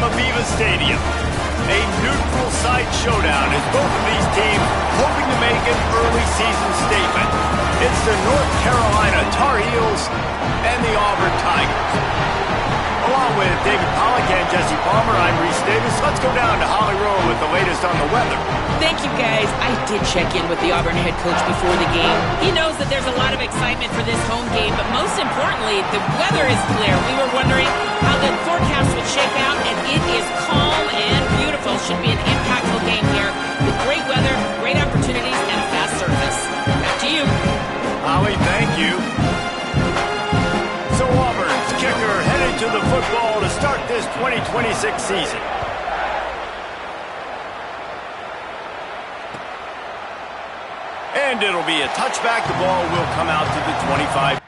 from Aviva Stadium. A neutral site showdown as both of these teams hoping to make an early season statement. It's the North Carolina Tar Heels and the Auburn Tigers. Along with David Pollack and Jesse Palmer, I'm Reese Davis. Let's go down to Holly Rowe with the latest on the weather. Thank you, guys. I did check in with the Auburn head coach before the game. He knows that there's a lot of excitement for this home game, but most importantly, the weather is clear. We were wondering how the forecast would shake out, and it is calm and beautiful. Should be an impactful game here with great weather, great opportunities, and a fast surface. Back to you. Holly, thank you. So Auburn's kicker headed to the football to start this 2026 season. And it'll be a touchback. The ball will come out to the 25.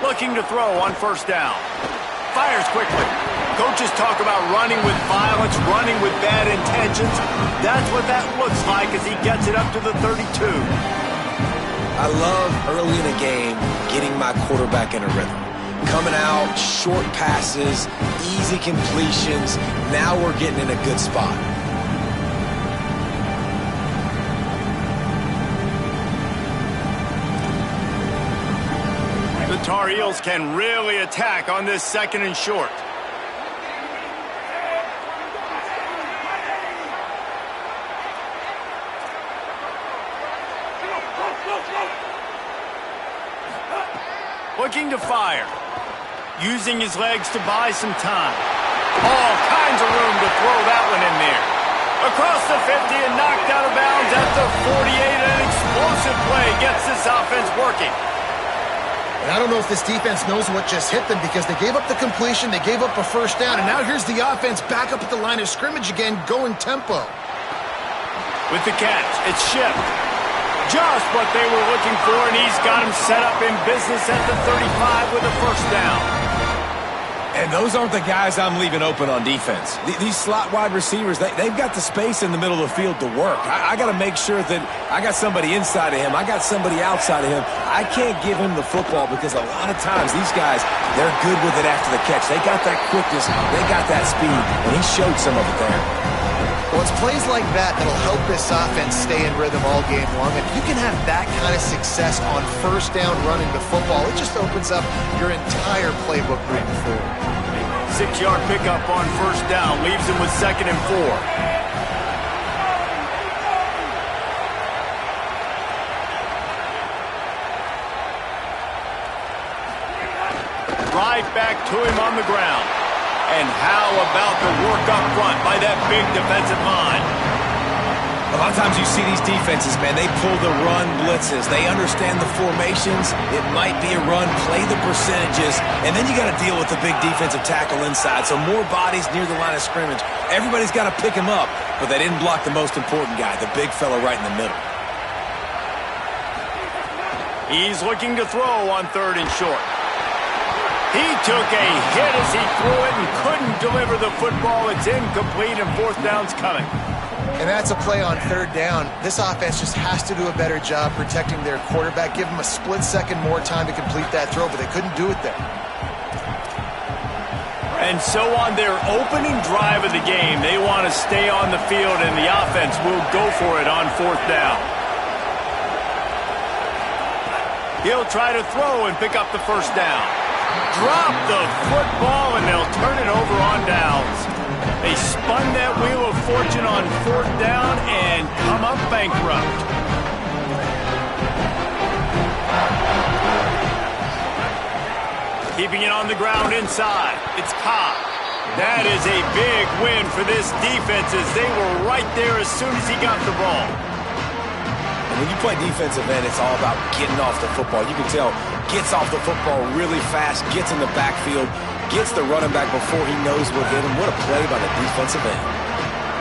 Looking to throw on first down. Fires quickly. Coaches talk about running with violence, running with bad intentions. That's what that looks like as he gets it up to the 32. I love early in a game getting my quarterback in a rhythm. Coming out, short passes, easy completions. Now we're getting in a good spot. The Tar Heels can really attack on this second and short. Looking to fire. Using his legs to buy some time. All kinds of room to throw that one in there. Across the 50 and knocked out of bounds at the 48. An explosive play gets this offense working. And I don't know if this defense knows what just hit them because they gave up the completion, they gave up a first down, and now here's the offense back up at the line of scrimmage again, going tempo. With the catch, it's Shipp. Just what they were looking for, and he's got him set up in business at the 35 with a first down. And those aren't the guys I'm leaving open on defense. These slot wide receivers, they've got the space in the middle of the field to work. I got to make sure that I got somebody inside of him. I got somebody outside of him. I can't give him the football because a lot of times these guys, they're good with it after the catch. They got that quickness. They got that speed, and he showed some of it there. Well, it's plays like that that'll help this offense stay in rhythm all game long. If you can have that kind of success on first down running the football, it just opens up your entire playbook moving forward. 6-yard pickup on first down leaves him with 2nd and 4. Right back to him on the ground. And how about the work up front by that big defensive line? A lot of times you see these defenses, man, they pull the run blitzes. They understand the formations. It might be a run, play the percentages, and then you got to deal with the big defensive tackle inside. So more bodies near the line of scrimmage. Everybody's got to pick him up, but they didn't block the most important guy, the big fella right in the middle. He's looking to throw on 3rd and short. He took a hit as he threw it and couldn't deliver the football. It's incomplete, and 4th down's coming. And that's a play on 3rd down. This offense just has to do a better job protecting their quarterback. Give him a split second more time to complete that throw, but they couldn't do it there. And so on their opening drive of the game, they want to stay on the field, and the offense will go for it on 4th down. He'll try to throw and pick up the 1st down. Drop the football, and they'll turn it over on downs. They spun that wheel of fortune on 4th down and come up bankrupt. Keeping it on the ground inside. It's Cobb. That is a big win for this defense as they were right there as soon as he got the ball. And when you play defensive end, it's all about getting off the football. You can tell, gets off the football really fast, gets in the backfield, gets the running back before he knows what hit him. What a play by the defensive end.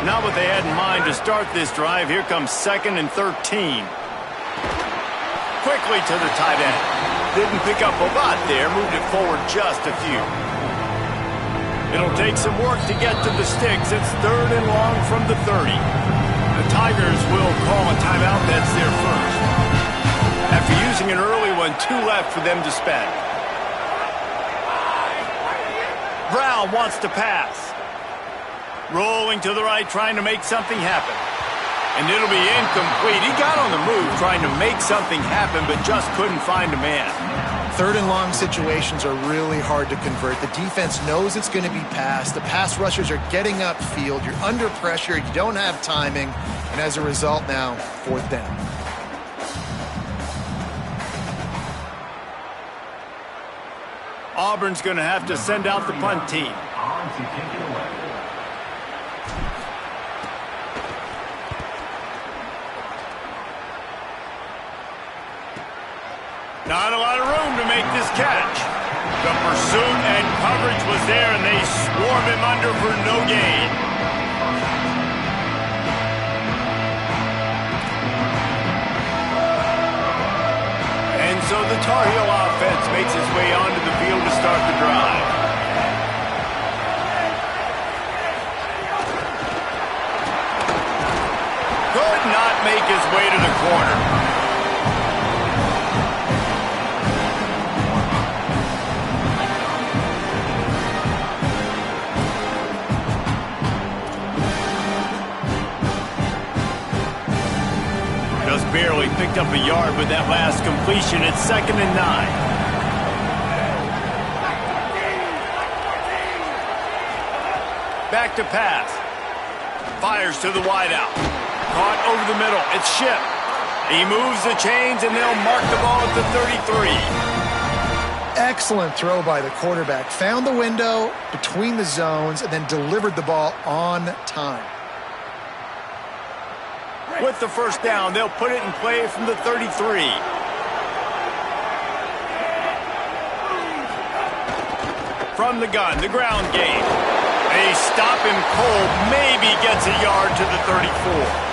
Not what they had in mind to start this drive. Here comes 2nd and 13. Quickly to the tight end. Didn't pick up a lot there, moved it forward just a few. It'll take some work to get to the sticks. It's 3rd and long from the 30. The Tigers will call a timeout. That's their first. After using an early one, 2 left for them to spend. Brown wants to pass. Rolling to the right, trying to make something happen. And it'll be incomplete. He got on the move trying to make something happen, but just couldn't find a man. 3rd and long situations are really hard to convert. The defense knows it's going to be passed. The pass rushers are getting upfield. You're under pressure. You don't have timing. And as a result now, 4th down. Auburn's going to have to send out the punt team. Not a lot of room to make this catch. The pursuit and coverage was there, and they swarm him under for no gain. And so the Tar Heel offense makes its way onto the field to start the drive. Could not make his way to the corner. Barely picked up a yard with that last completion. It's 2nd and 9. Back to pass. Fires to the wideout. Caught over the middle. It's Shipp. He moves the chains, and they'll mark the ball at the 33. Excellent throw by the quarterback. Found the window between the zones and then delivered the ball on time. With the 1st down, they'll put it in play from the 33. From the gun, the ground game. They stop him cold, maybe gets a yard to the 34.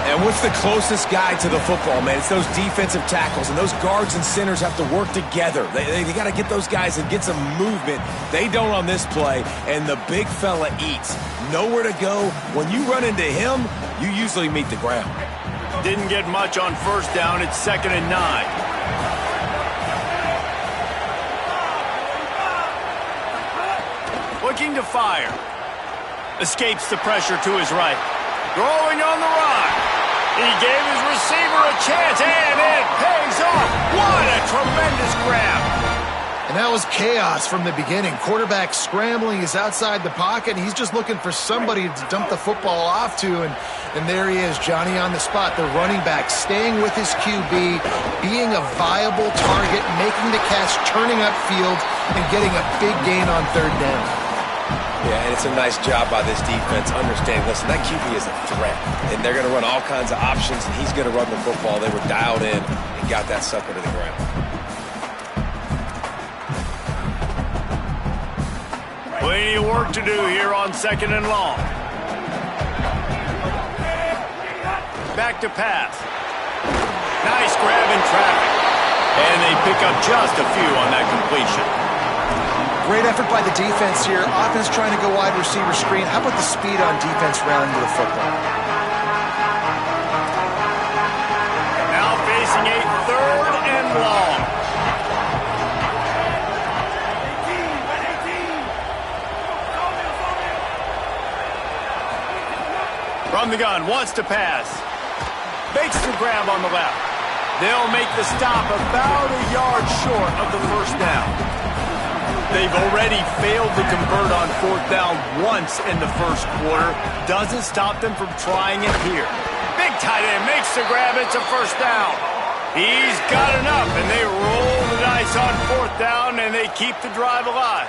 And what's the closest guy to the football, man? It's those defensive tackles, and those guards and centers have to work together. They got to get those guys and get some movement. They don't on this play, and the big fella eats. Nowhere to go. When you run into him, you usually meet the ground. Didn't get much on 1st down. It's 2nd and 9. Looking to fire. Escapes the pressure to his right. Throwing on the run. He gave his receiver a chance, and it pays off. What a tremendous grab. And that was chaos from the beginning. Quarterback scrambling, he's outside the pocket. He's just looking for somebody to dump the football off to, and there he is, Johnny on the spot. The running back staying with his QB, being a viable target, making the catch, turning upfield, and getting a big gain on 3rd down. Yeah, and it's a nice job by this defense understanding, listen, that QB is a threat, and they're going to run all kinds of options, and he's going to run the football. They were dialed in and got that sucker to the ground. Plenty of work to do here on 2nd and long. Back to pass. Nice grab in traffic. And they pick up just a few on that completion. Great effort by the defense here. Offense trying to go wide receiver screen. How about the speed on defense rounding to the football? Now facing a 3rd and long. From the gun, wants to pass. Makes the grab on the left. They'll make the stop about a yard short of the first down. They've already failed to convert on fourth down once in the first quarter. Doesn't stop them from trying it here. Big tight end makes the grab. It's a first down. He's got enough, and they roll the dice on fourth down, and they keep the drive alive.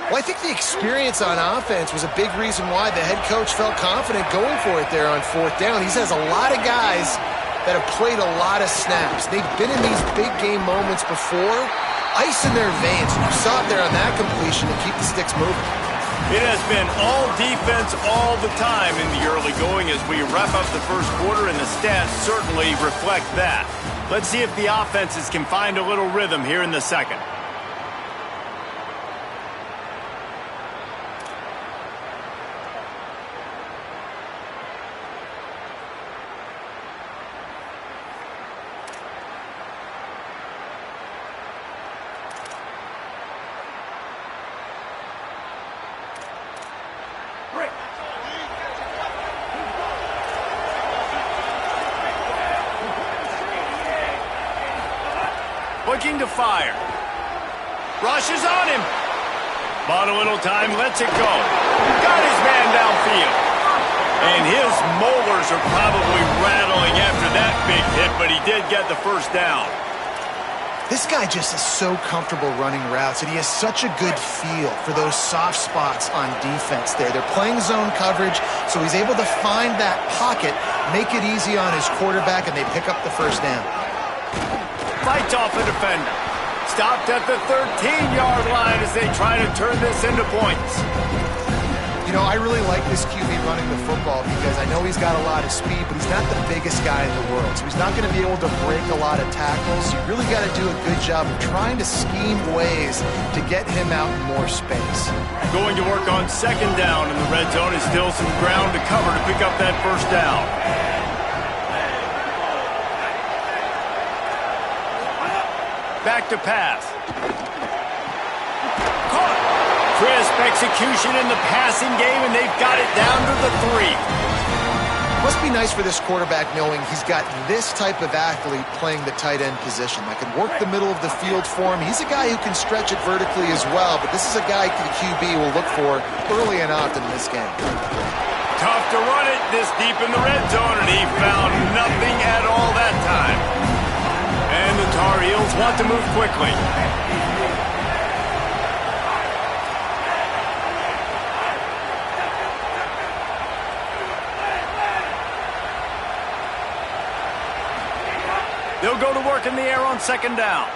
Well, I think the experience on offense was a big reason why the head coach felt confident going for it there on fourth down. He has a lot of guys that have played a lot of snaps. They've been in these big game moments before. Ice in their veins. You saw it there on that completion to keep the sticks moving. It has been all defense all the time in the early going as we wrap up the first quarter, and the stats certainly reflect that. Let's see if the offenses can find a little rhythm here in the second. Looking to fire. Rushes on him. Bought a little time, lets it go. Got his man downfield. And his molars are probably rattling after that big hit, but he did get the first down. This guy just is so comfortable running routes, and he has such a good feel for those soft spots on defense there. They're playing zone coverage, so he's able to find that pocket, make it easy on his quarterback, and they pick up the first down. Fights off a defender. Stopped at the 13-yard line as they try to turn this into points. You know, I really like this QB running the football because I know he's got a lot of speed, but he's not the biggest guy in the world. So he's not going to be able to break a lot of tackles. You really got to do a good job of trying to scheme ways to get him out in more space. Going to work on second down in the red zone is still some ground to cover to pick up that first down. Back to pass. Caught. Crisp execution in the passing game, and they've got it down to the 3. Must be nice for this quarterback knowing he's got this type of athlete playing the tight end position that can work the middle of the field for him. He's a guy who can stretch it vertically as well, but this is a guy the QB will look for early and often in this game. Tough to run it this deep in the red zone, and he found nothing at all that time. And the Tar Heels want to move quickly. They'll go to work in the air on second down.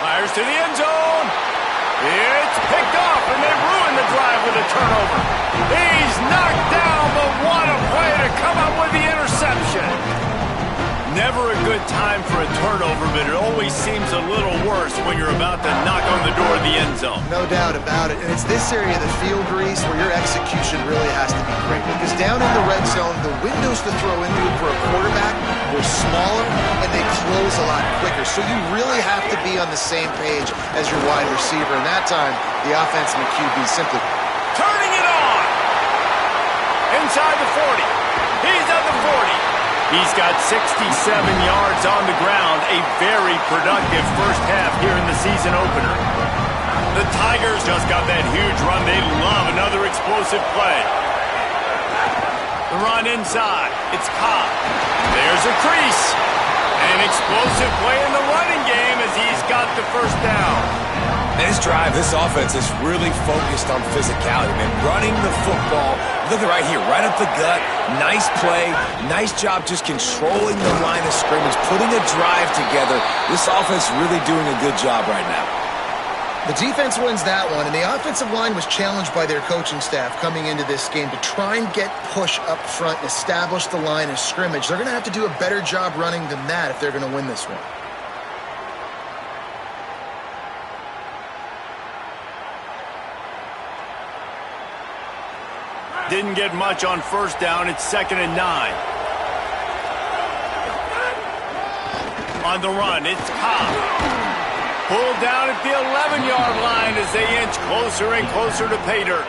Fires to the end zone. It's picked off, and they ruin the drive with a turnover. He's knocked down, but what a play to come up with the interception. Never a good time for a turnover, but it always seems a little worse when you're about to knock on the door of the end zone. No doubt about it. And it's this area of the field, Grease, where your execution really has to be great. Because down in the red zone, the windows to throw into it for a quarterback were smaller, and they close a lot quicker. So you really have to be on the same page as your wide receiver. And that time, the offense and the QB simply turning it on. Inside the 40. He's at the 40. He's got 67 yards on the ground, a very productive first half here in the season opener. The Tigers just got that huge run. They love another explosive play. The run inside. It's Cobb. There's a crease. An explosive play in the running game as he's got the first down. This drive, this offense is really focused on physicality, man. Running the football. Look at right here, right up the gut. Nice play. Nice job just controlling the line of scrimmage, putting a drive together. This offense really doing a good job right now. The defense wins that one, and the offensive line was challenged by their coaching staff coming into this game to try and get push up front and establish the line of scrimmage. They're going to have to do a better job running than that if they're going to win this one. Didn't get much on first down. It's 2nd and 9. On the run, it's Cobb. Pulled down at the 11-yard line as they inch closer and closer to pay dirt.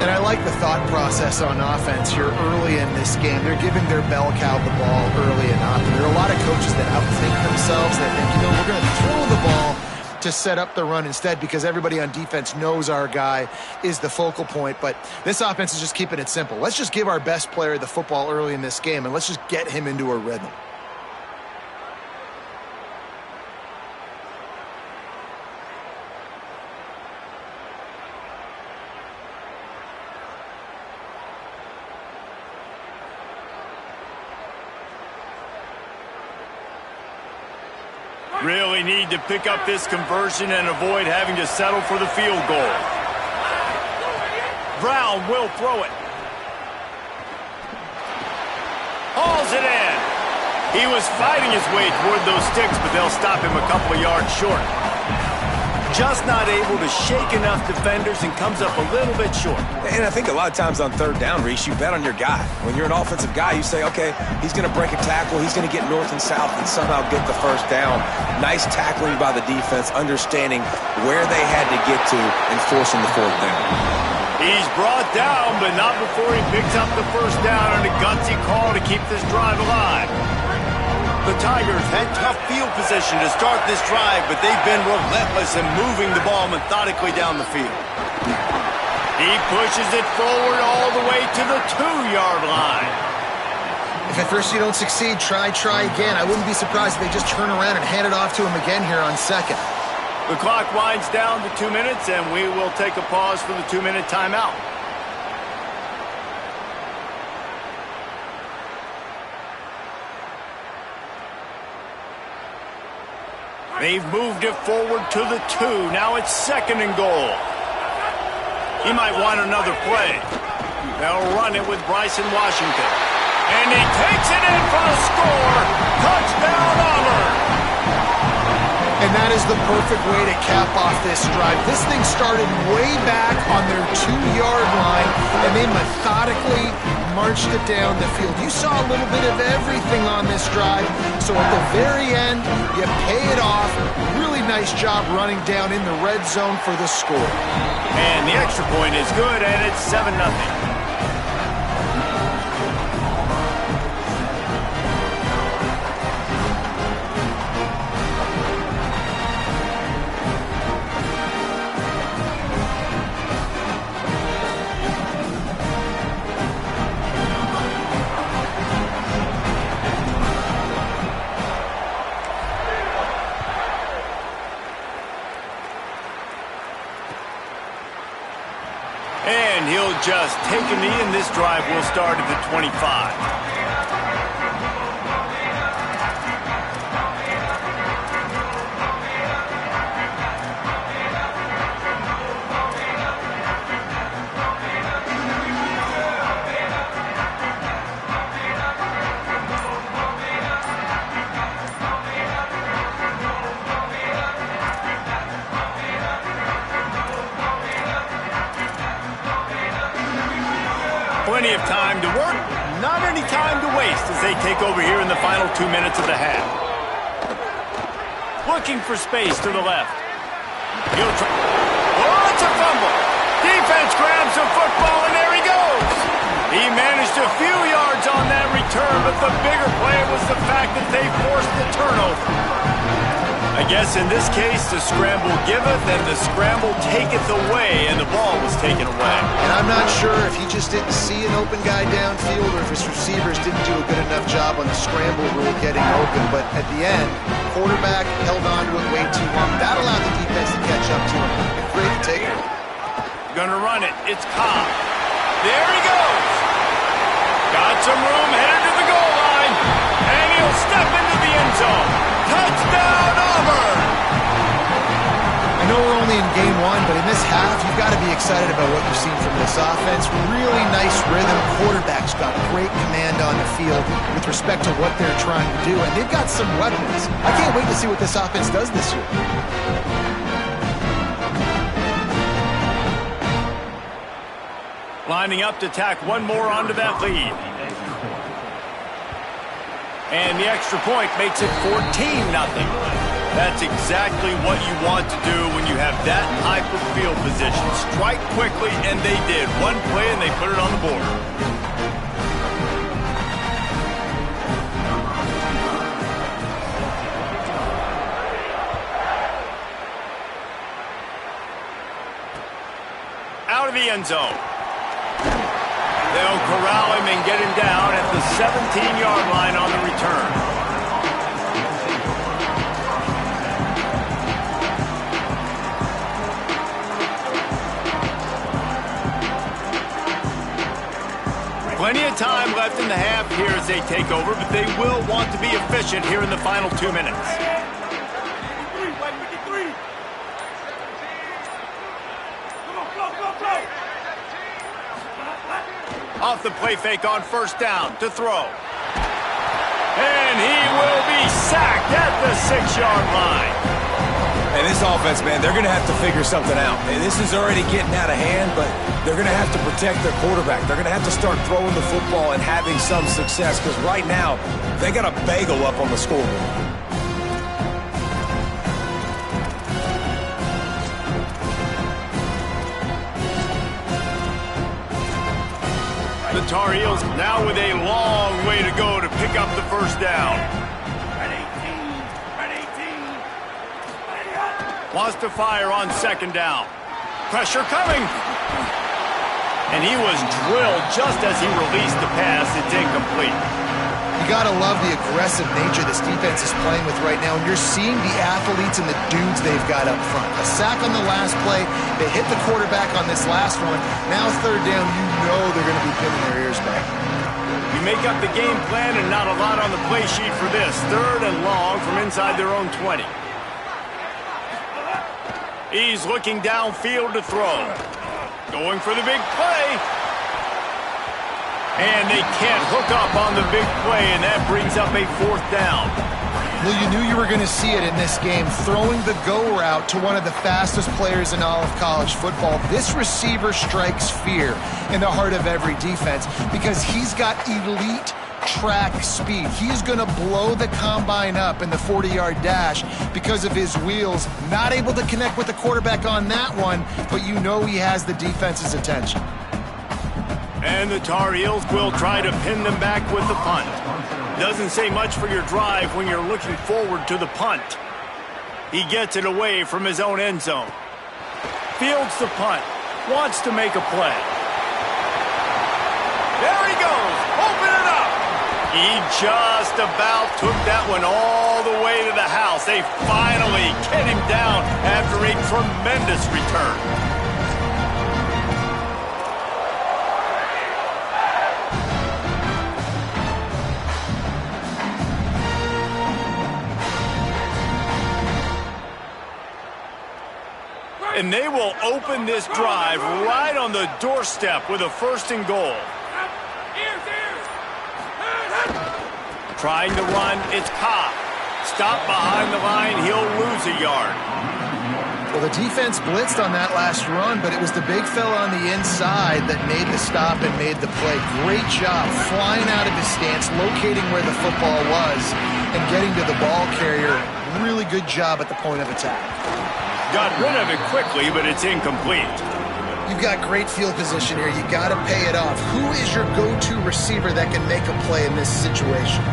And I like the thought process on offense here early in this game. They're giving their bell cow the ball early and often. There are a lot of coaches that outthink themselves. That think, we're going to throw the ball to set up the run instead because everybody on defense knows our guy is the focal point. But this offense is just keeping it simple. Let's just give our best player the football early in this game, and let's just get him into a rhythm. Really need to pick up this conversion and avoid having to settle for the field goal. Brown will throw it. Hauls it in. He was fighting his way toward those sticks, but they'll stop him a couple of yards short. Just not able to shake enough defenders and comes up a little bit short. And I think a lot of times on third down, Reese, you bet on your guy. When you're an offensive guy, you say, okay, he's going to break a tackle, he's going to get north and south and somehow get the first down. Nice tackling by the defense, understanding where they had to get to and forcing the fourth down. He's brought down, but not before he picks up the first down on a gutsy call to keep this drive alive. The Tigers had tough field position to start this drive, but they've been relentless in moving the ball methodically down the field. He pushes it forward all the way to the 2-yard line. If at first you don't succeed, try again. I wouldn't be surprised if they just turn around and hand it off to him again here on second. The clock winds down to 2 minutes, and we will take a pause for the 2-minute timeout. They've moved it forward to the 2. Now it's 2nd and goal. He might want another play. They'll run it with Bryson Washington. And he takes it in for the score. Touchdown, Auburn. And that is the perfect way to cap off this drive. This thing started way back on their 2-yard line, and they methodically marched it down the field. You saw a little bit of everything on this drive, so at the very end, you pay it off. Really nice job running down in the red zone for the score. And the extra point is good, and it's 7-0. And he'll just take a knee, and this drive will start at the 25. Plenty of time to work, not any time to waste as they take over here in the final 2 minutes of the half. Looking for space to the left. He'll try. Oh, it's a fumble. Defense grabs the football, and there he goes. He managed a few yards on that return, but the bigger play was the fact that they forced the turnover. I guess in this case, the scramble giveth and the scramble taketh away, and the ball was taken away. And I'm not sure if he just didn't see an open guy downfield or if his receivers didn't do a good enough job on the scramble rule getting open. But at the end, quarterback held on to it way too long. That allowed the defense to catch up to him. Great to take it. Gonna run it. It's Cobb. There he goes. Got some room, headed to the goal line. And he'll step into the end zone. Touchdown, Auburn! I know we're only in game one, but in this half, you've got to be excited about what you've seen from this offense. Really nice rhythm. Quarterback's got great command on the field with respect to what they're trying to do, and they've got some weapons. I can't wait to see what this offense does this year. Lining up to tack one more onto that lead. And the extra point makes it 14-0. That's exactly what you want to do when you have that type of field position. Strike quickly, and they did. One play, and they put it on the board. Out of the end zone. They'll corral him and get him down at the 17-yard line on the return. Plenty of time left in the half here as they take over, but they will want to be efficient here in the final 2 minutes. Off the play fake on first down to throw. And he will be sacked at the 6-yard line. And this offense, man, they're going to have to figure something out. And this is already getting out of hand, but they're going to have to protect their quarterback. They're going to have to start throwing the football and having some success because right now they got a bagel up on the scoreboard. The Tar Heels now with a long way to go to pick up the first down. Wants to fire on second down. Pressure coming. And he was drilled just as he released the pass. It's incomplete. You got to love the aggressive nature this defense is playing with right now. And you're seeing the athletes and the dudes they've got up front. A sack on the last play. They hit the quarterback on this last one. Now third down, you know they're going to be pinning their ears back. You make up the game plan and not a lot on the play sheet for this. Third and long from inside their own 20. He's looking downfield to throw. Going for the big play. And they can't hook up on the big play, and that brings up a fourth down. Well, you knew you were going to see it in this game. Throwing the go route to one of the fastest players in all of college football. This receiver strikes fear in the heart of every defense because he's got elite track speed. He's going to blow the combine up in the 40-yard dash because of his wheels. Not able to connect with the quarterback on that one, but you know he has the defense's attention. And the Tar Heels will try to pin them back with the punt. Doesn't say much for your drive when you're looking forward to the punt. He gets it away from his own end zone. Fields the punt. Wants to make a play. There he goes. Open it up. He just about took that one all the way to the house. They finally get him down after a tremendous return. And they will open this drive right on the doorstep with a 1st and goal. Trying to run, it's Cobb. Stop behind the line, he'll lose a yard. Well, the defense blitzed on that last run, but it was the big fella on the inside that made the stop and made the play. Great job flying out of his stance, locating where the football was, and getting to the ball carrier. Really good job at the point of attack. Got rid of it quickly, but it's incomplete. You've got great field position here. You got to pay it off. Who is your go-to receiver that can make a play in this situation?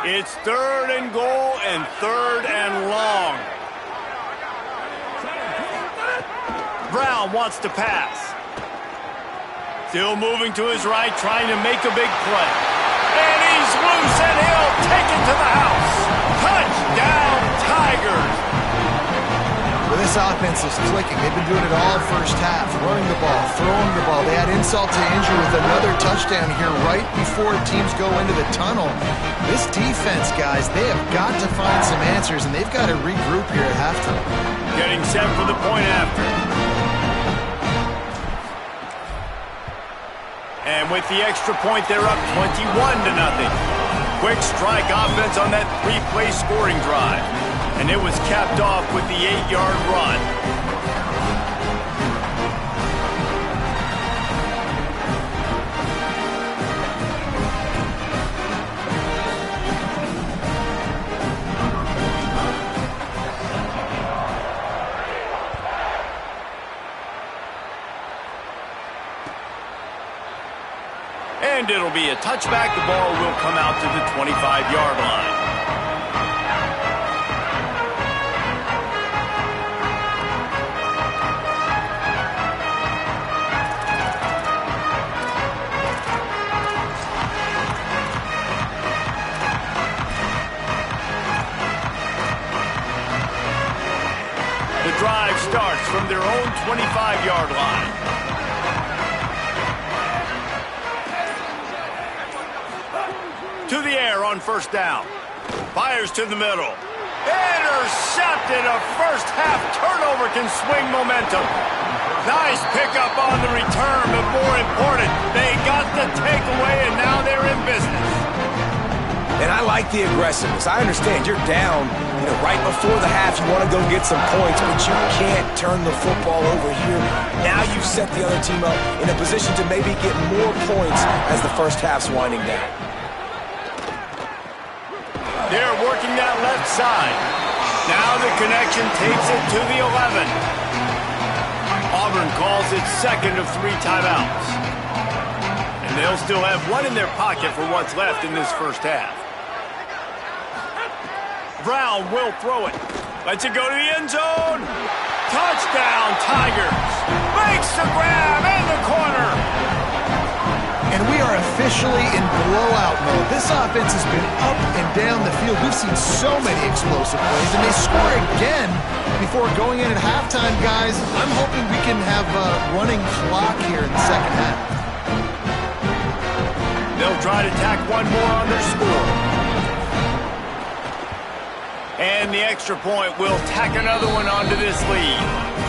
It's 3rd and goal and 3rd and long. Brown wants to pass. Still moving to his right, trying to make a big play. And he's loose, and he'll take it to the house. Touchdown, Tigers. Well, this offense is clicking. They've been doing it all first half, running the ball, throwing the ball. They had insult to injury with another touchdown here right before teams go into the tunnel. This defense, guys, they have got to find some answers, and they've got to regroup here at halftime. Getting set for the point after. And with the extra point, they're up 21-0. Quick strike offense on that 3-play scoring drive. And it was capped off with the 8-yard run. And it'll be a touchback. The ball will come out to the 25-yard line. The drive starts from their own 25-yard line. To the air on first down. Fires to the middle. Intercepted. A first-half turnover can swing momentum. Nice pickup on the return, but more important, they got the takeaway, and now they're in business. And I like the aggressiveness. I understand you're down, right before the half. You want to go get some points, but you can't turn the football over here. Now you've set the other team up in a position to maybe get more points as the first half's winding down. They're working that left side. Now the connection takes it to the 11. Auburn calls it second of 3 timeouts. And they'll still have one in their pocket for what's left in this first half. Brown will throw it. Lets it go to the end zone. Touchdown, Tigers. Makes the grab in the corner. And we are officially in blowout mode. This offense has been up and down the field. We've seen so many explosive plays, and they score again before going in at halftime, guys. I'm hoping we can have a running clock here in the second half. They'll try to tack one more on their score. And the extra point will tack another one onto this lead.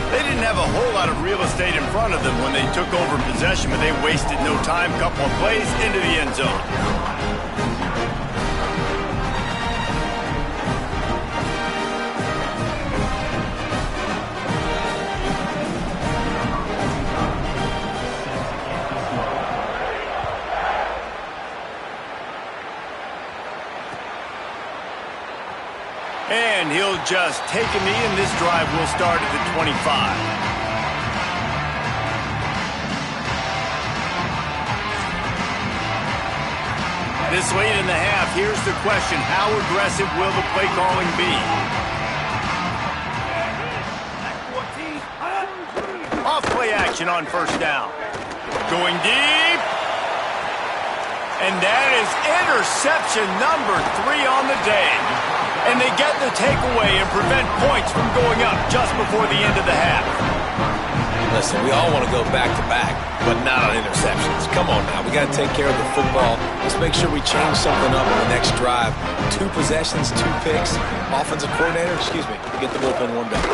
They didn't have a whole lot of real estate in front of them when they took over possession, but they wasted no time. Couple of plays into the end zone. And he'll just take a knee, and this drive will start at the 25. This late in the half, here's the question. How aggressive will the play calling be? Off play action on first down. Going deep. And that is interception number 3 on the day. And they get the takeaway and prevent points from going up just before the end of the half. Listen, we all want to go back-to-back, but not on interceptions. Come on now. We got to take care of the football. Let's make sure we change something up on the next drive. 2 possessions, 2 picks. Offensive coordinator, get the bullpen warmed up.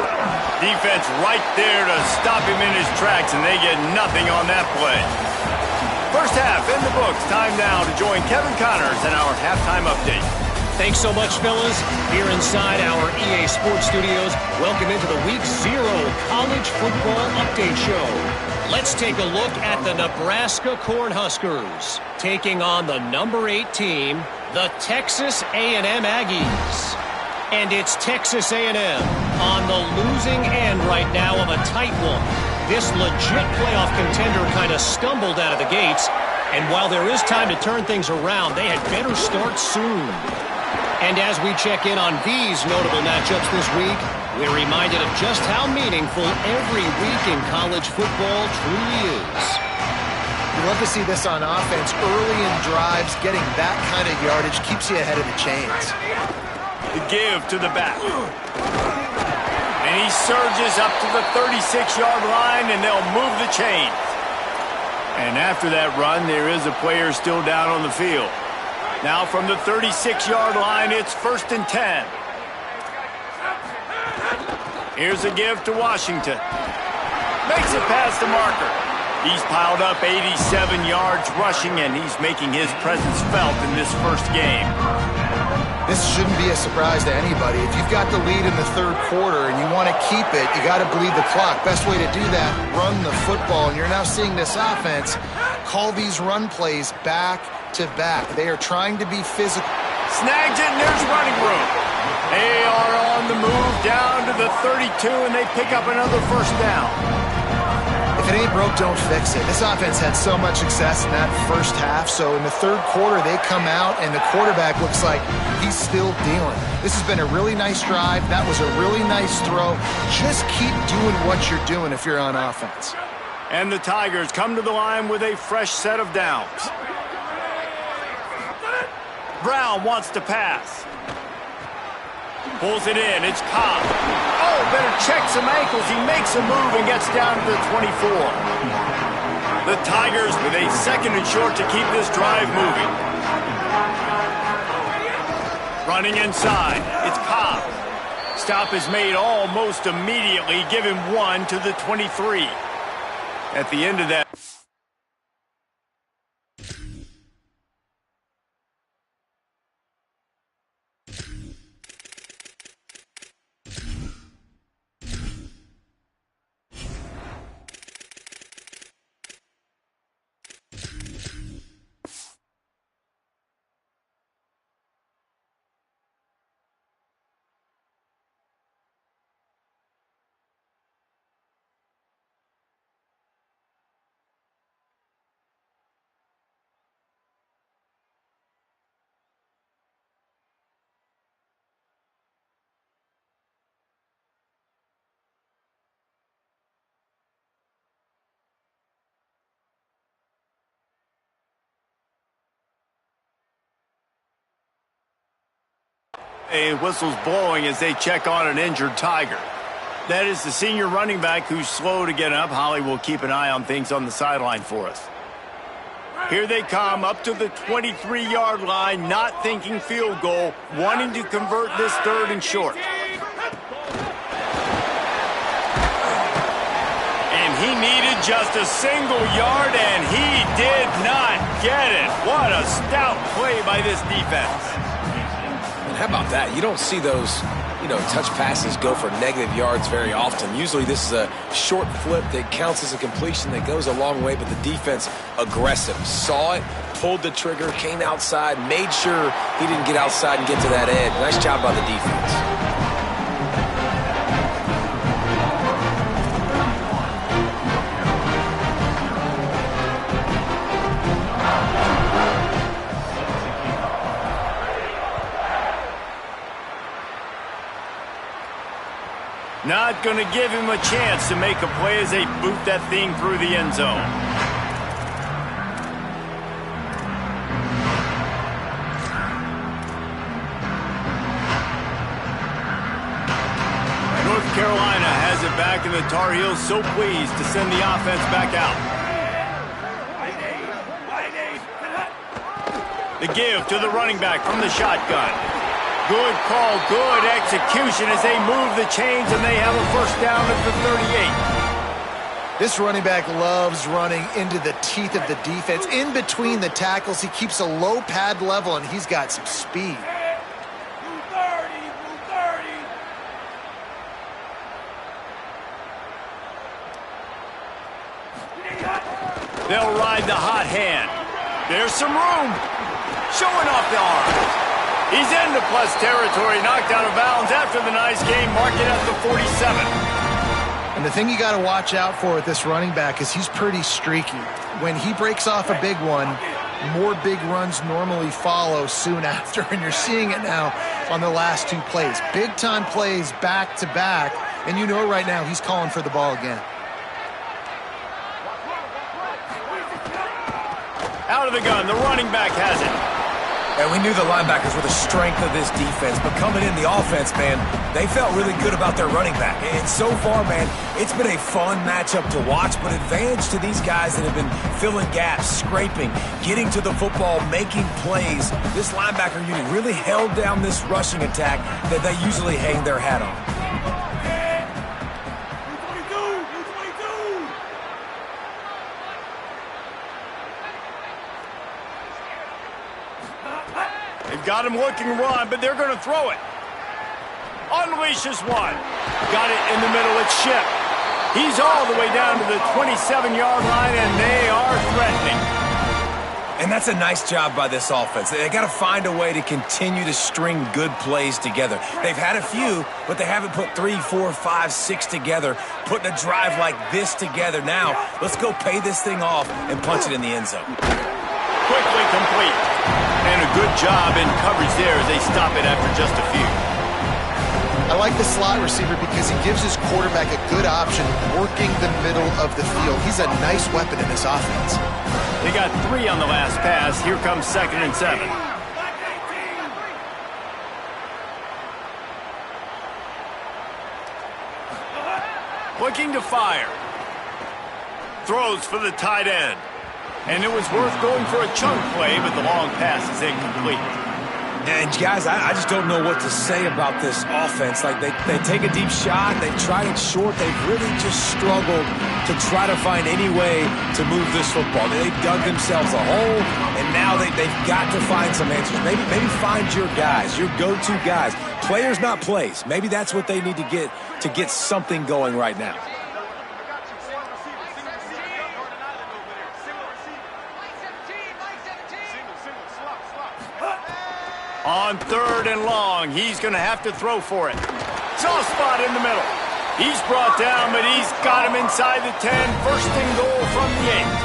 Defense right there to stop him in his tracks, and they get nothing on that play. First half in the books. Time now to join Kevin Connors in our halftime update. Thanks so much, fellas. Here inside our EA Sports Studios, welcome into the Week 0 College Football Update Show. Let's take a look at the Nebraska Cornhuskers taking on the number 8 team, the Texas A&M Aggies. And it's Texas A&M on the losing end right now of a tight one. This legit playoff contender kind of stumbled out of the gates, and while there is time to turn things around, they had better start soon. And as we check in on these notable matchups this week, we're reminded of just how meaningful every week in college football truly is. You love to see this on offense. Early in drives, getting that kind of yardage keeps you ahead of the chains. The give to the back. And he surges up to the 36-yard line, and they'll move the chains. And after that run, there is a player still down on the field. Now from the 36-yard line, it's 1st and 10. Here's a give to Washington. Makes it past the marker. He's piled up 87 yards rushing, and he's making his presence felt in this first game. This shouldn't be a surprise to anybody. If you've got the lead in the third quarter and you want to keep it, you got to bleed the clock. Best way to do that, run the football. And you're now seeing this offense call these run plays back to back. They are trying to be physical. Snags it, and there's running room. They are on the move down to the 32, and they pick up another first down. If it ain't broke, don't fix it. This offense had so much success in that first half, so in the third quarter, they come out, and the quarterback looks like he's still dealing. This has been a really nice drive. That was a really nice throw. Just keep doing what you're doing if you're on offense. And the Tigers come to the line with a fresh set of downs. Brown wants to pass. Pulls it in. It's Cobb. Oh, better check some ankles. He makes a move and gets down to the 24. The Tigers with a second and short to keep this drive moving. Running inside. It's Cobb. Stop is made almost immediately. Give him one to the 23. At the end of that. A whistle's blowing as they check on an injured Tiger. That is the senior running back who's slow to get up. Holly will keep an eye on things on the sideline for us. Here they come up to the 23-yard line, not thinking field goal, wanting to convert this third and short. And he needed just a single yard, and he did not get it. What a stout play by this defense. How about that? You don't see those, touch passes go for negative yards very often. Usually this is a short flip that counts as a completion that goes a long way, but the defense aggressive. Saw it, pulled the trigger, came outside, made sure he didn't get outside and get to that edge. Nice job by the defense. Not going to give him a chance to make a play as they boot that thing through the end zone. North Carolina has it back, and the Tar Heels so pleased to send the offense back out. The give to the running back from the shotgun. Good call, good execution as they move the chains, and they have a first down at the 38. This running back loves running into the teeth of the defense. In between the tackles, he keeps a low pad level, and he's got some speed. They'll ride the hot hand. There's some room. Showing off the arms. He's into plus territory, knocked out of bounds after the nice game, mark it at the 47. And the thing you got to watch out for with this running back is he's pretty streaky. When he breaks off a big one, more big runs normally follow soon after, and you're seeing it now on the last two plays. Big-time plays back-to-back, and you know right now he's calling for the ball again. Out of the gun, the running back has it. And we knew the linebackers were the strength of this defense, but coming in the offense, man, they felt really good about their running back. And so far, man, it's been a fun matchup to watch, but advantage to these guys that have been filling gaps, scraping, getting to the football, making plays. This linebacker unit really held down this rushing attack that they usually hang their hat on. They've got him looking run, but they're going to throw it. Unleashes one. Got it in the middle. It's Ship. He's all the way down to the 27-yard line, and they are threatening. And that's a nice job by this offense. They got to find a way to continue to string good plays together. They've had a few, but they haven't put 3, 4, 5, 6 together, putting a drive like this together. Now, let's go pay this thing off and punch it in the end zone. Quickly complete. And a good job in coverage there as they stop it after just a few. I like the slot receiver because he gives his quarterback a good option working the middle of the field. He's a nice weapon in this offense. They got 3 on the last pass. Here comes 2nd and 7. Looking to fire. Throws for the tight end. And it was worth going for a chunk play, but the long pass is incomplete. And guys, I just don't know what to say about this offense. Like, they take a deep shot, they try it short, they've really just struggled to try to find any way to move this football. They've dug themselves a hole, and now they've got to find some answers. Maybe find your guys, your go-to guys. Players, not plays. Maybe that's what they need to get something going right now. On 3rd and long, he's going to have to throw for it. Soft spot in the middle. He's brought down, but he's got him inside the 10. 1st and goal from the 8.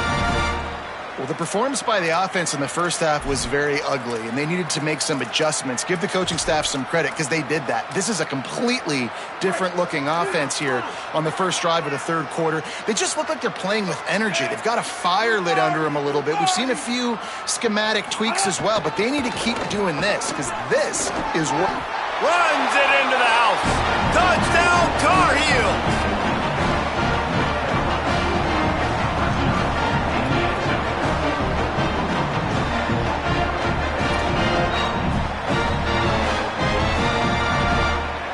Well, the performance by the offense in the first half was very ugly, and they needed to make some adjustments. Give the coaching staff some credit because they did that. This is a completely different-looking offense here on the first drive of the 3rd quarter. They just look like they're playing with energy. They've got a fire lit under them a little bit. We've seen a few schematic tweaks as well, but they need to keep doing this because this is what... Runs it into the house. Touchdown, Tar Heels.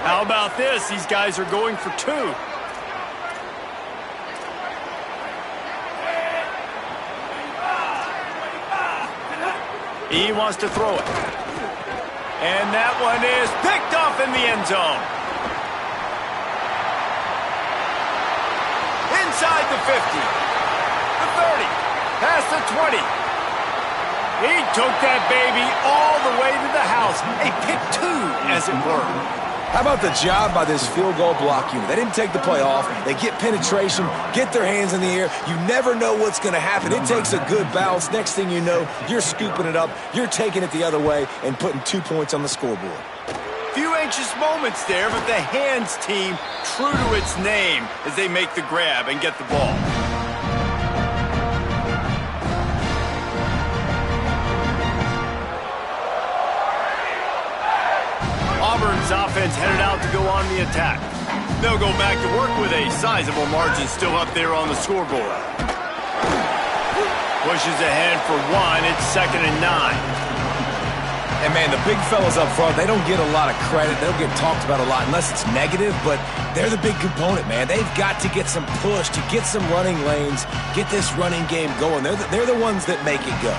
How about this? These guys are going for 2. He wants to throw it. And that one is picked off in the end zone. Inside the 50. The 30. Past the 20. He took that baby all the way to the house. A pick 2, as it were. How about the job by this field goal block unit? They didn't take the play off. They get penetration, get their hands in the air. You never know what's going to happen. It takes a good bounce. Next thing you know, you're scooping it up. You're taking it the other way and putting 2 points on the scoreboard. Few anxious moments there, but the hands team true to its name as they make the grab and get the ball. Auburn's offense headed out to go on the attack. They'll go back to work with a sizable margin still up there on the scoreboard. Pushes ahead for 1. It's 2nd and 9. And, man, the big fellas up front, they don't get a lot of credit. They'll get talked about a lot unless it's negative, but they're the big component, man. They've got to get some push, to get some running lanes, get this running game going. They're the ones that make it go.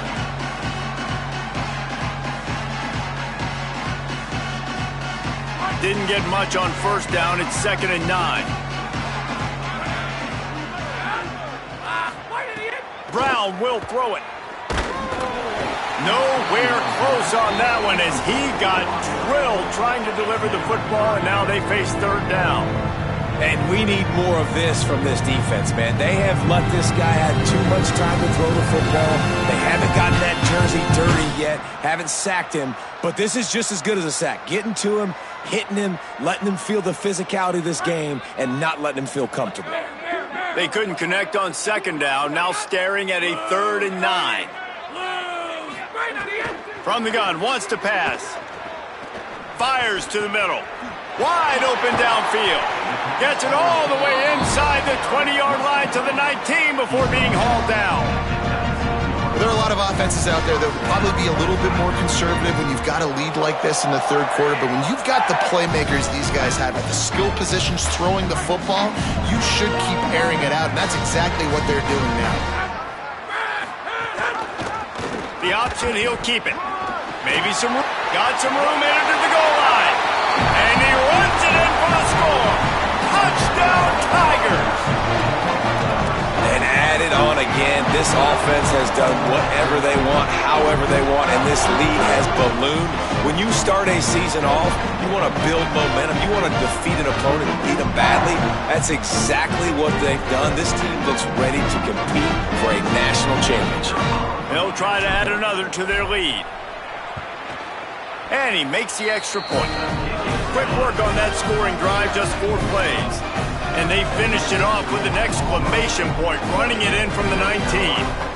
Didn't get much on 1st down. It's 2nd and 9. Brown will throw it. Nowhere close on that one as he got drilled trying to deliver the football, and now they face 3rd down. And we need more of this from this defense, man. They have let this guy have too much time to throw the football. They haven't gotten that jersey dirty yet, haven't sacked him, but this is just as good as a sack. Getting to him, hitting him, letting him feel the physicality of this game, and not letting him feel comfortable. They couldn't connect on 2nd down, now staring at a 3rd and 9. From the gun, wants to pass. Fires to the middle. Wide open downfield. Gets it all the way inside the 20-yard line to the 19 before being hauled down. There are a lot of offenses out there that would probably be a little bit more conservative when you've got a lead like this in the 3rd quarter, but when you've got the playmakers these guys have at the skill positions throwing the football, you should keep airing it out, and that's exactly what they're doing now. The option, he'll keep it. Maybe some... Got some room headed to the goal line. And he runs it in for the score. Touchdown, Tigers. And add it on again. This offense has done whatever they want, however they want, and this lead has ballooned. When you start a season off, you want to build momentum. You want to defeat an opponent and beat them badly. That's exactly what they've done. This team looks ready to compete for a national championship. They'll try to add another to their lead. And he makes the extra point. Quick work on that scoring drive, just 4 plays. And they finished it off with an exclamation point, running it in from the 19.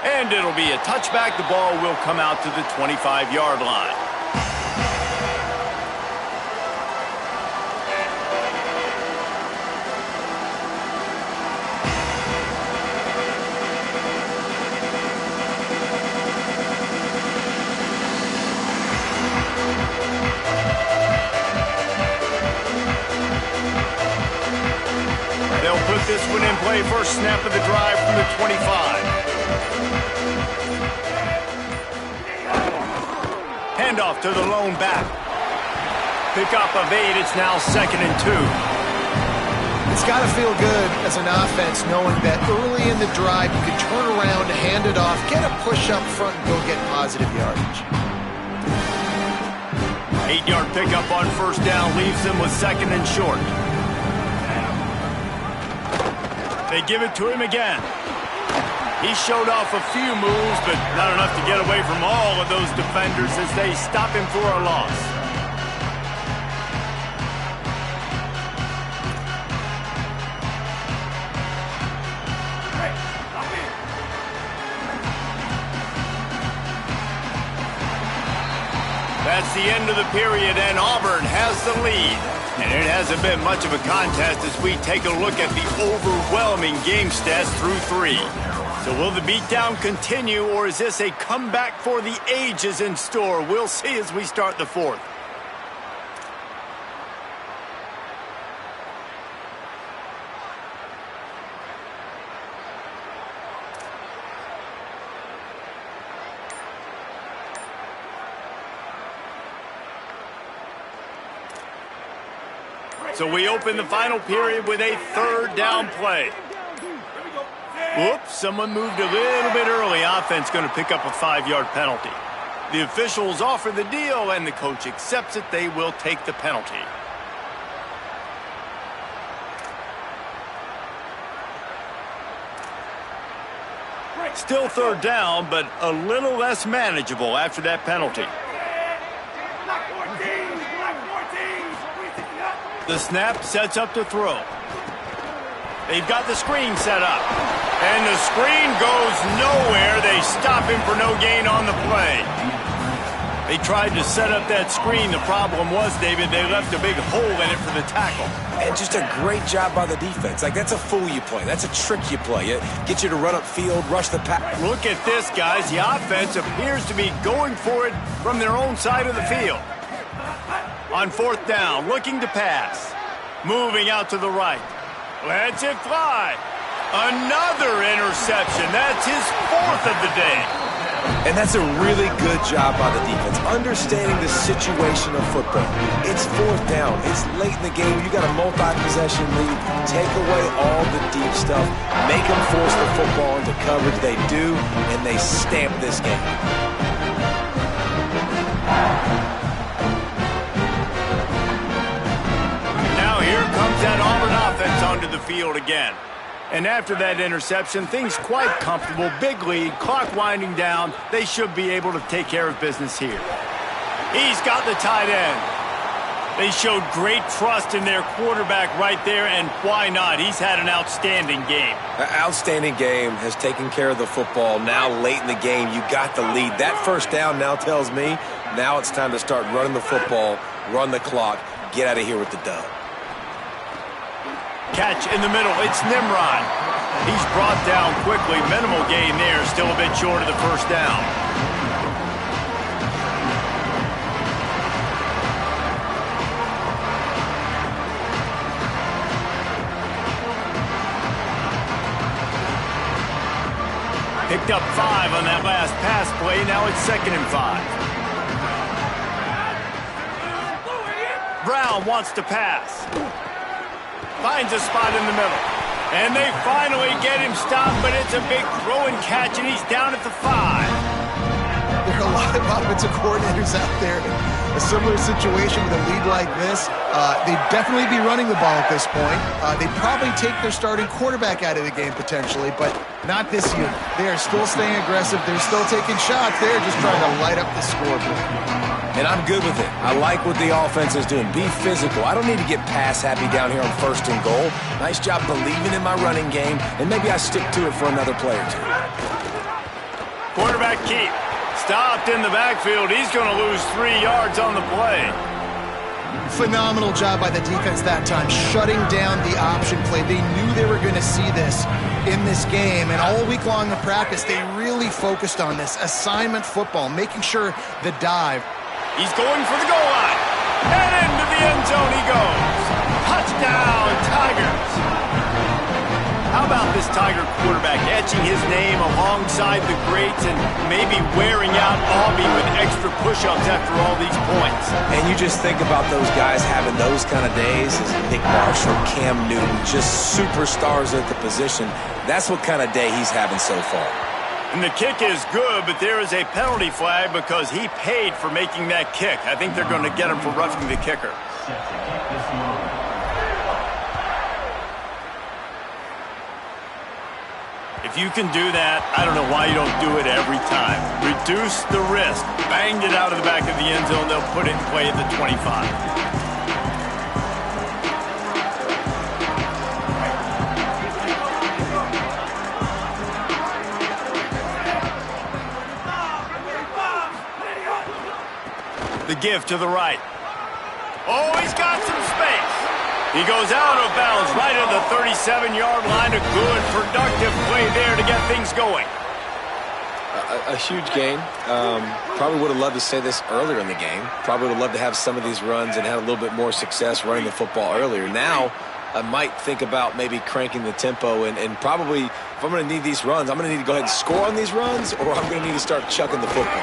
And it'll be a touchback. The ball will come out to the 25-yard line. They'll put this one in play. First snap of the drive from the 25. Handoff to the lone back. Pickup of 8. It's now 2nd and 2. It's got to feel good as an offense knowing that early in the drive you can turn around, hand it off, get a push up front, and go get positive yardage. 8-yard pickup on first down leaves them with 2nd and short. They give it to him again. He showed off a few moves, but not enough to get away from all of those defenders as they stop him for a loss. That's the end of the period, and Auburn has the lead. And it hasn't been much of a contest as we take a look at the overwhelming game stats through 3. So will the beatdown continue, or is this a comeback for the ages in store? We'll see as we start the 4th. So we open the final period with a 3rd down play. Whoops, someone moved a little bit early. Offense going to pick up a 5-yard penalty. The officials offer the deal, and the coach accepts it. They will take the penalty. Still 3rd down, but a little less manageable after that penalty. The snap sets up to throw. They've got the screen set up. And the screen goes nowhere. They stop him for no gain on the play. They tried to set up that screen. The problem was, David, they left a big hole in it for the tackle. And just a great job by the defense. Like, that's a fool you play. That's a trick you play. It gets you to run up field, rush the pass. Look at this, guys. The offense appears to be going for it from their own side of the field. On 4th down, looking to pass. Moving out to the right. Lets it fly. Another interception. That's his 4th of the day. And that's a really good job by the defense, understanding the situation of football. It's 4th down. It's late in the game. You got a multi-possession lead. Take away all the deep stuff. Make them force the football into coverage. They do, and they stamp this game. Here comes that Auburn offense onto the field again. And after that interception, things quite comfortable. Big lead, clock winding down. They should be able to take care of business here. He's got the tight end. They showed great trust in their quarterback right there, and why not? He's had an outstanding game. An outstanding game, has taken care of the football. Now late in the game, you got the lead. That 1st down now tells me now it's time to start running the football, run the clock, get out of here with the dub. catch in the middle. It's Nimrod. He's brought down quickly. Minimal gain there. Still a bit short of the first down. Picked up 5 on that last pass play. Now it's 2nd and 5. Brown wants to pass. Finds a spot in the middle. And they finally get him stopped, but it's a big throw and catch, and he's down at the 5. There are a lot of offensive coordinators out there in a similar situation with a lead like this. They'd definitely be running the ball at this point. They'd probably take their starting quarterback out of the game potentially, but not this unit. They are still staying aggressive. They're still taking shots. They're just trying to light up the scoreboard. And I'm good with it. I like what the offense is doing. Be physical. I don't need to get pass happy down here on 1st and goal. Nice job believing in my running game, and maybe I stick to it for another play or 2. Quarterback keep. Stopped in the backfield. He's going to lose 3 yards on the play. Phenomenal job by the defense that time, shutting down the option play. They knew they were going to see this in this game, and all week long in practice, they really focused on this assignment football, making sure the dive. He's going for the goal line. And into the end zone he goes. Touchdown, Tigers. How about this Tiger quarterback etching his name alongside the greats and maybe wearing out Aubie with extra push-ups after all these points? And you just think about those guys having those kind of days as Nick Marshall, Cam Newton, just superstars at the position. That's what kind of day he's having so far. And the kick is good, but there is a penalty flag because he paid for making that kick. I think they're going to get him for roughing the kicker. If you can do that, I don't know why you don't do it every time. Reduce the risk. Banged it out of the back of the end zone. They'll put it in play at the 25. The give to the right. Oh, he's got some space. He goes out of bounds right at the 37-yard line. A good, productive play there to get things going. A huge gain. Probably would have loved to say this earlier in the game. Probably would have loved to have some of these runs and had a little bit more success running the football earlier. Now, I might think about maybe cranking the tempo and probably, if I'm going to need these runs, I'm going to need to go ahead and score on these runs, or I'm going to need to start chucking the football.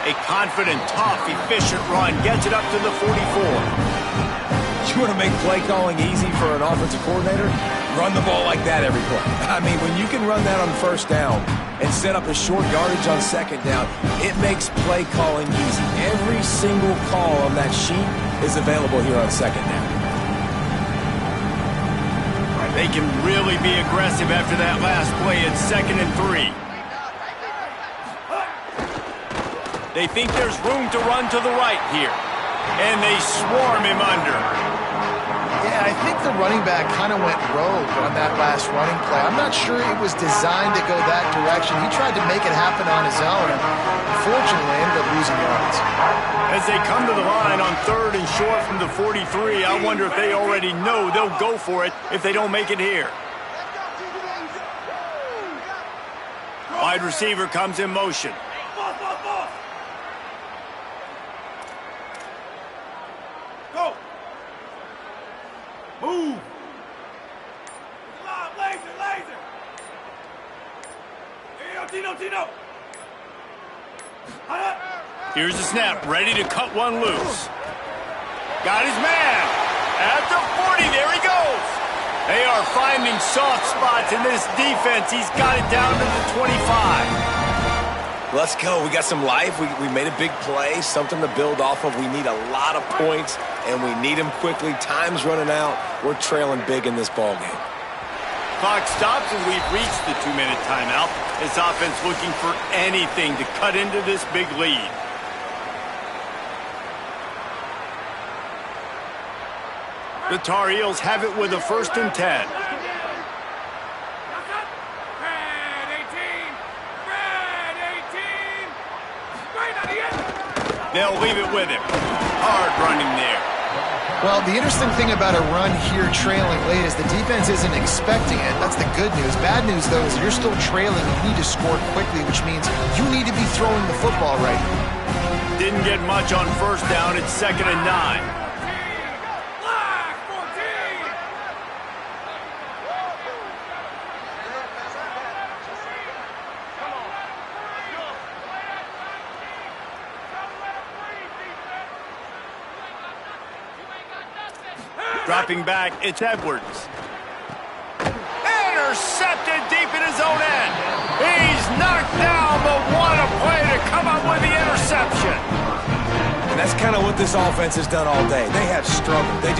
A confident, tough, efficient run. Gets it up to the 44. You want to make play calling easy for an offensive coordinator? Run the ball like that every play. I mean, when you can run that on 1st down and set up a short yardage on 2nd down, it makes play calling easy. Every single call on that sheet is available here on 2nd down. They can really be aggressive after that last play. It's 2nd and 3. They think there's room to run to the right here. And they swarm him under. Yeah, I think the running back kind of went rogue on that last running play. I'm not sure it was designed to go that direction. He tried to make it happen on his own, and unfortunately ended up losing yards. As they come to the line on 3rd and short from the 43, I wonder if they already know they'll go for it if they don't make it here. Wide receiver comes in motion. Move! Laser! Here you go, Tino! Here's the snap, ready to cut one loose. Got his man. At the 40, there he goes. They are finding soft spots in this defense. He's got it down to the 25. Let's go. We got some life. We made a big play, something to build off of. We need a lot of points, and we need them quickly. Time's running out. We're trailing big in this ball game. Clock stops, and we've reached the 2-minute timeout. This offense looking for anything to cut into this big lead. The Tar Heels have it with a 1st and 10. They'll leave it with him. Hard running there. Well, the interesting thing about a run here trailing late is the defense isn't expecting it. That's the good news. Bad news, though, is you're still trailing. You need to score quickly, which means you need to be throwing the football right. Didn't get much on first down. It's 2nd and 9. Dropping back, it's Edwards. Intercepted deep in his own end. He's knocked down, but what a play to come up with the interception. And that's kind of what this offense has done all day. They have struggled. They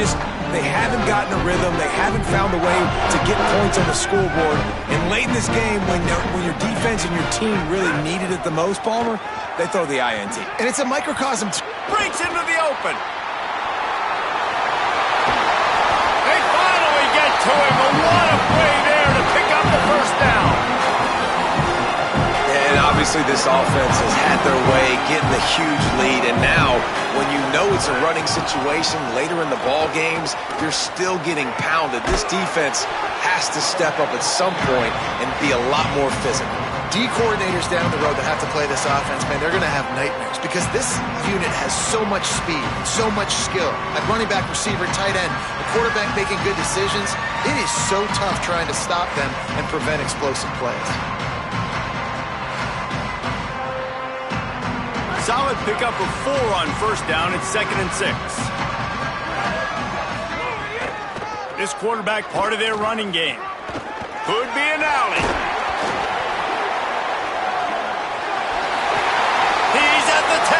haven't gotten a rhythm. They haven't found a way to get points on the scoreboard. And late in this game, when your defense and your team really needed it the most, Palmer, they throw the INT. And it's a microcosm. Breaks into the open. They finally get to him, but what a play there to pick up the first down. And obviously this offense has had their way getting the huge lead, and now when you know it's a running situation later in the ball games, you're still getting pounded. This defense has to step up at some point and be a lot more physical. D coordinators down the road that have to play this offense, man, they're going to have nightmares because this unit has so much speed, so much skill. At running back, receiver, tight end, the quarterback making good decisions. It is so tough trying to stop them and prevent explosive plays. Solid pickup of 4 on first down. It's 2nd and 6. This quarterback part of their running game. Could be an alley. He's at the 10.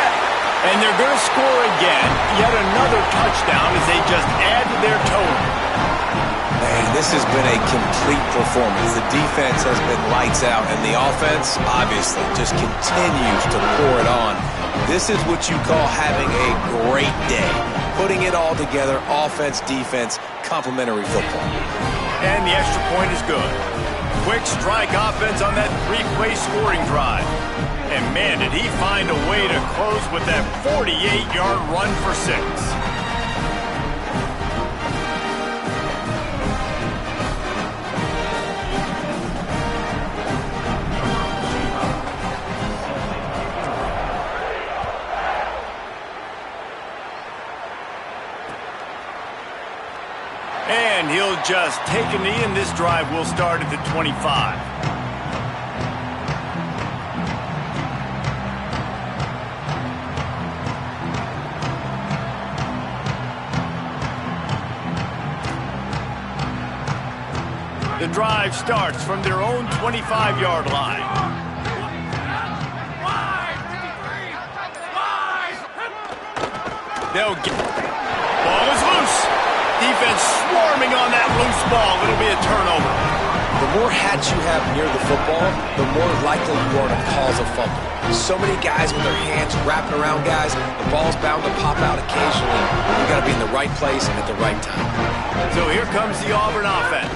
And they're going to score again. Yet another touchdown as they just add to their total. Man, this has been a complete performance. The defense has been lights out, and the offense, obviously, just continues to pour it on. This is what you call having a great day. Putting it all together, offense, defense, complementary football. And the extra point is good. Quick strike offense on that 3-play scoring drive. And man, did he find a way to close with that 48-yard run for 6. And he'll just take a knee, and this drive will start at the 25. The drive starts from their own 25-yard line. They'll get... Ball is loose. Defense swarming on that loose ball. It'll be a turnover. The more hats you have near the football, the more likely you are to cause a fumble. So many guys with their hands wrapping around guys, the ball's bound to pop out occasionally. You got to be in the right place at the right time. So here comes the Auburn offense.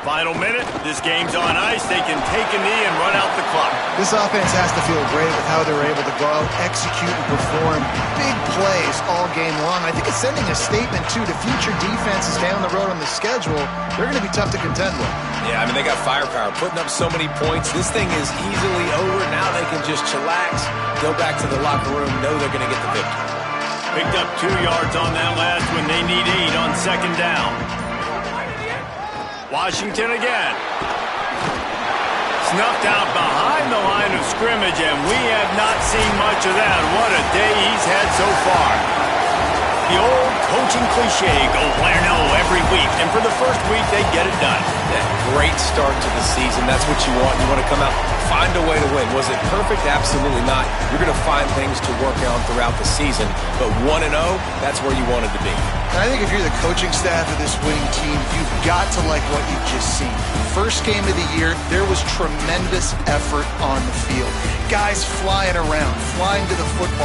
Final minute, this game's on ice. They can take a knee and run out the clock. This offense has to feel great with how they're able to go out, execute, and perform big plays all game long. I think it's sending a statement, too, to future defenses down the road on the schedule. They're going to be tough to contend with. Yeah, I mean, they got firepower, putting up so many points. This thing is easily over. Now they can just chillax, go back to the locker room, know they're going to get the victory. Picked up 2 yards on that last one. They need 8 on second down. Washington again. Snuffed out behind the line of scrimmage, and we have not seen much of that. What a day he's had so far. The old coaching cliche, go play or no every week. And for the first week, they get it done. Yeah, great start to the season. That's what you want. You want to come out, find a way to win. Was it perfect? Absolutely not. You're going to find things to work on throughout the season. But 1-0, that's where you wanted to be. And I think if you're the coaching staff of this winning team, you've got to like what you've just seen. First game of the year, there was tremendous effort on the field. Guys flying around, flying to the football.